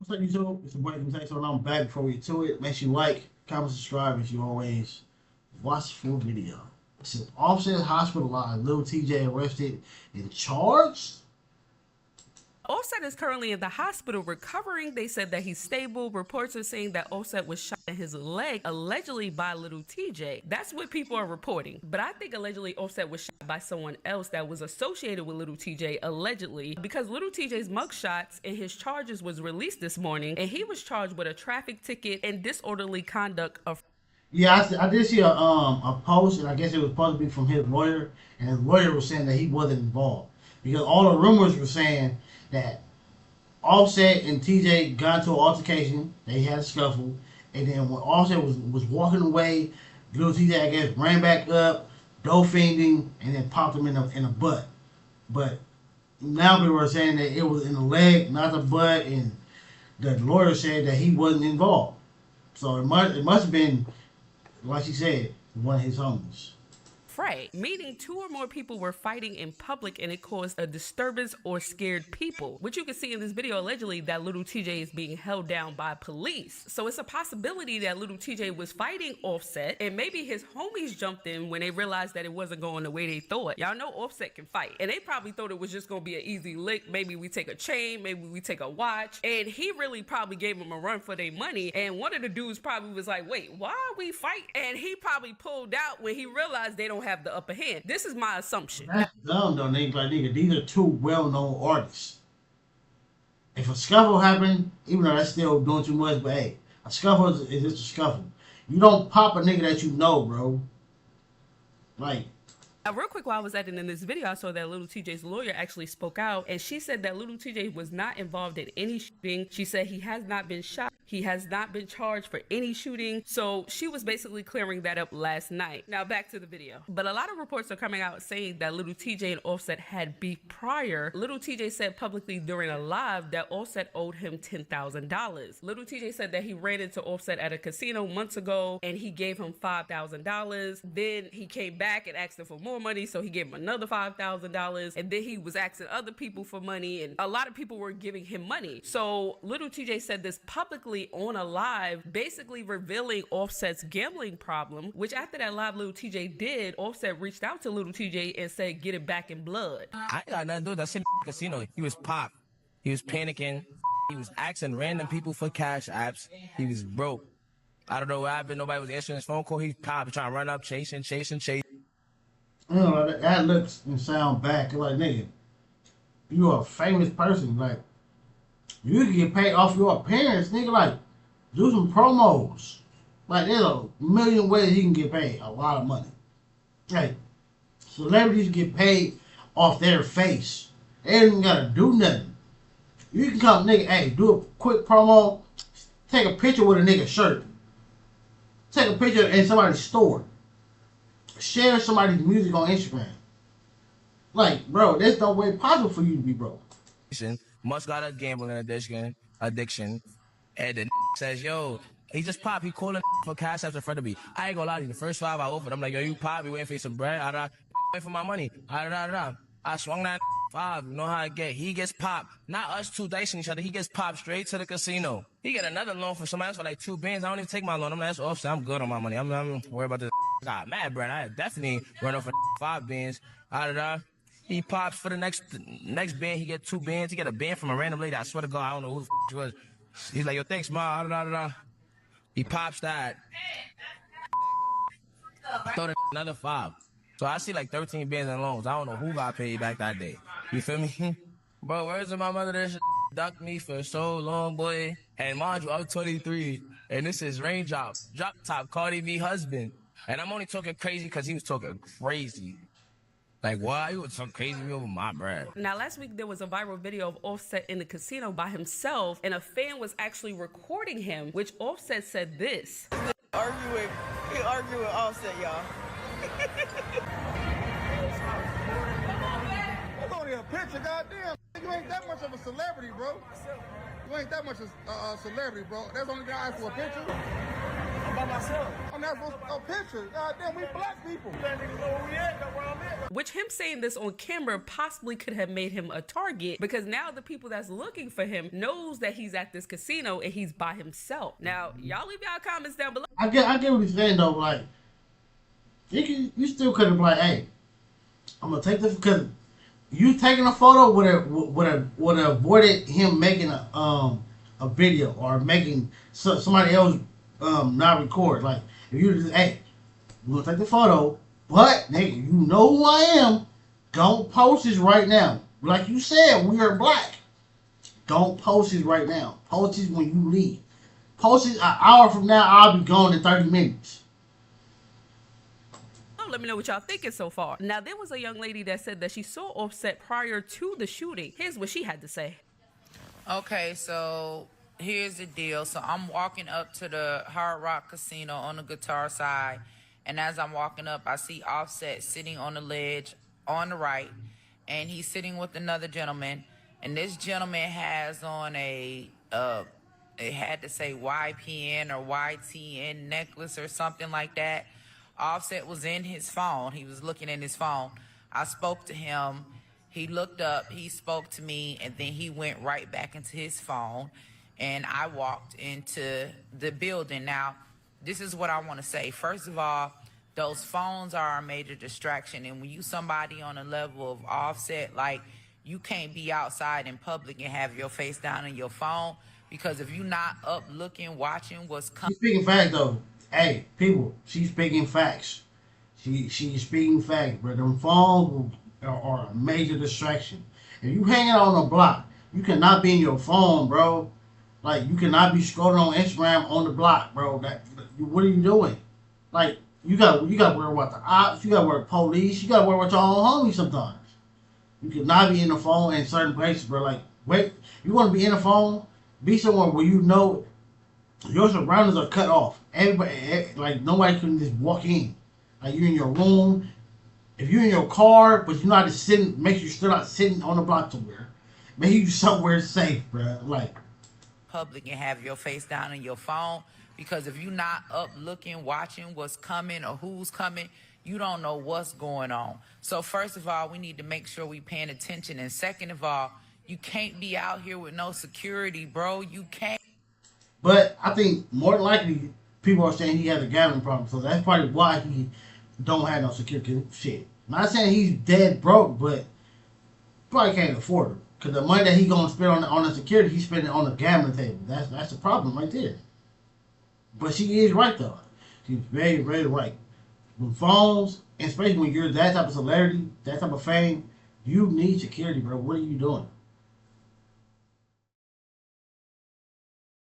What's up, YouTube? It's the boy from Tjay. So now I'm back. Before we get to it, make sure you like, comment, subscribe as you always. Watch the full video. It says Offset hospitalized, Lil Tjay arrested and charged. Offset is currently in the hospital recovering. They said that he's stable. Reports are saying that Offset was shot in his leg, allegedly by Little Tjay. That's what people are reporting. But I think allegedly Offset was shot by someone else that was associated with Little Tjay, allegedly, because Little Tjay's mugshots and his charges was released this morning, and he was charged with a traffic ticket and disorderly conduct of. Yeah, I did see a post, and I guess it was supposed to be from his lawyer, and his lawyer was saying that he wasn't involved because all the rumors were saying that Offset and Tjay got into an altercation. They had a scuffle, and then when Offset was walking away, Little Tjay, I guess, ran back up, dope fiending, and then popped him in the butt. But now people are saying that it was in the leg, not the butt, and the lawyer said that he wasn't involved. So it must have been, like she said, one of his homies. Fray, meaning two or more people were fighting in public and it caused a disturbance or scared people, which you can see in this video allegedly that Little Tjay is being held down by police. So it's a possibility that Little Tjay was fighting Offset and maybe his homies jumped in when they realized that it wasn't going the way they thought. Y'all know Offset can fight, and they probably thought it was just gonna be an easy lick. Maybe we take a chain, maybe we take a watch, and he really probably gave him a run for their money. And one of the dudes probably was like, wait, why are we fighting? And he probably pulled out when he realized they don't have the upper hand. This is my assumption. That's dumb though, nigga. Like, nigga, these are two well-known artists. If a scuffle happened, even though that's still doing too much, but hey, a scuffle is just a scuffle. You don't pop a nigga that you know, bro. Like, real quick, while I was editing this video, I saw that Little Tjay's lawyer actually spoke out, and she said that Little Tjay was not involved in any shooting. She said he has not been shot. He has not been charged for any shooting. So she was basically clearing that up last night. Now back to the video. But a lot of reports are coming out saying that Little Tjay and Offset had beef prior. Little Tjay said publicly during a live that Offset owed him $10,000. Little Tjay said that he ran into Offset at a casino months ago and he gave him $5,000. Then he came back and asked him for more money, so he gave him another $5,000. And then he was asking other people for money, and a lot of people were giving him money. So Little Tjay said this publicly on a live, basically revealing Offset's gambling problem, which after that live Little Tjay did, Offset reached out to Little Tjay and said, get it back in blood. I ain't got nothing to do with that shit. Casino. He was popped. He was panicking. He was asking random people for cash apps. He was broke. I don't know what happened. Nobody was answering his phone call. He popped, trying to run up, chasing. you know, that looks and sound bad. Like, nigga, you are a famous person. Like, you can get paid off your appearance, nigga. Like, do some promos. Like, there's a million ways you can get paid a lot of money. Like, celebrities get paid off their face. They ain't even gotta do nothing. You can come, nigga, hey, do a quick promo, take a picture with a nigga's shirt. Take a picture in somebody's store. Share somebody's music on Instagram. Like, bro, there's no way possible for you to be broke. Must got a gambling addiction. And the says, yo, he just popped. He calling for cash apps in front of me. I ain't gonna lie to you. The first 5 I offered, I'm like, yo, you pop. We waiting for you some bread. Wait for my money. I swung that 5. You know how I get. He gets popped. Not us two dicing each other. He gets popped straight to the casino. He get another loan from somebody else for like 2 bands. I don't even take my loan. I'm like, that's Offset. I'm good on my money. I'm worried about this. Got mad, bread. I definitely run off for 5 bands. He pops for the next band. He get 2 bands. He get a band from a random lady. I swear to God, I don't know who the she was. He's like, yo, thanks, ma. He pops that. Throw another 5. So I see like 13 bands in loans. I don't know who got paid back that day. You feel me? Bro, where's my mother? That ducked me for so long, boy. And mind you, I'm 23. And this is Raindrop, Drop Top, Cardi B husband. And I'm only talking crazy because he was talking crazy. Like, why? You was talking crazy over my bread. Now, last week there was a viral video of Offset in the casino by himself, and a fan was actually recording him, which Offset said this. He arguing with Offset, y'all. That's only a picture, goddamn. You ain't that much of a celebrity, bro. You ain't that much of a celebrity, bro. That's only guy for a picture. by myself. I'm not supposed to picture. God damn, we black people. That niggas know where we at, know where I'm at. Which him saying this on camera possibly could have made him a target, because now the people that's looking for him knows that he's at this casino and he's by himself. Now, y'all leave y'all comments down below. I get what you're saying though. Like, you still could have been like, hey, I'm gonna take this, because you taking a photo would have avoided him making a video or making somebody else not record. Like, if you just, hey, we're gonna take the photo, but nigga, you know who I am. Don't post this right now. Like you said, we are black. Don't post this right now. Post this when you leave. Post it an hour from now. I'll be gone in 30 minutes. Let me know what y'all thinking so far. Now, there was a young lady that said that she saw Offset prior to the shooting. Here's what she had to say. Okay, so here's the deal. So I'm walking up to the Hard Rock Casino on the guitar side, and as I'm walking up, I see Offset sitting on the ledge on the right, and he's sitting with another gentleman, and this gentleman has on it had to say YPN or YTN necklace or something like that. Offset was in his phone. He was looking in his phone. I spoke to him. He looked up. He spoke to me, and then he went right back into his phone, and I walked into the building. Now, this is what I want to say. First of all, those phones are a major distraction, and when you somebody on a level of Offset, like, you can't be outside in public and have your face down in your phone, because if you're not up looking, watching what's coming. She's speaking facts though. Hey, people, she's speaking facts. She's speaking facts, but them phones are a major distraction. If you hanging out on a block, you cannot be in your phone, bro. Like, you cannot be scrolling on Instagram on the block, bro. What are you doing? Like, you got to worry about the ops. You got to worry about police. You got to worry about your own homies sometimes. You cannot be in the phone in certain places, bro. Like, wait, you want to be in the phone? Be somewhere where you know your surroundings are cut off. Everybody, like, nobody can just walk in. Like, you're in your room. If you're in your car, but you're not just sitting, make sure you're still not sitting on the block somewhere. Make you somewhere safe, bro. Like, public and have your face down in your phone, because if you're not up looking, watching what's coming or who's coming, you don't know what's going on. So first of all, we need to make sure we paying attention, and second of all, you can't be out here with no security, bro. You can't. But I think more than likely people are saying he has a gambling problem, so that's probably why he don't have no security. Shit, not saying he's dead broke, but probably can't afford it, because the money that he gonna spend on the security, he's spending on the gambling table. That's the problem right there. But she is right though. She's very, very right. With phones, and especially when you're that type of celebrity, that type of fame, you need security, bro. What are you doing?